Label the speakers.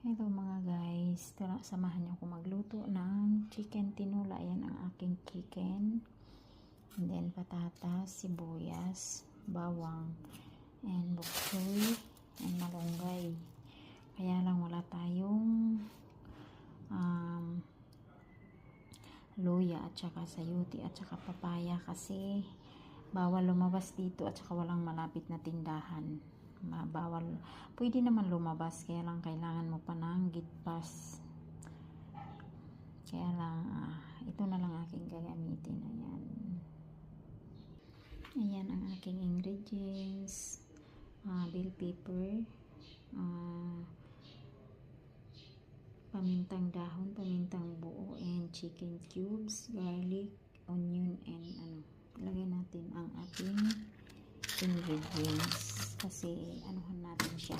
Speaker 1: Hello mga guys, tara samahan niyo ako magluto ng chicken tinola. Ayan ang aking chicken. And then patatas, sibuyas, bawang, and bok choy, and malunggay. Kaya lang wala tayong luya at saka sayuti at saka papaya kasi bawal lumabas dito at saka walang malapit na tindahan. Bawal, pwede naman lumabas, kaya lang kailangan mo pa ng gitpas. Kaya lang ito na lang aking gagamitin. Ayan ang aking ingredients: bell pepper, pamintang dahon, pamintang buo, and chicken cubes, garlic, onion, and lagay natin ang ating ingredients kasi anuhan natin siya.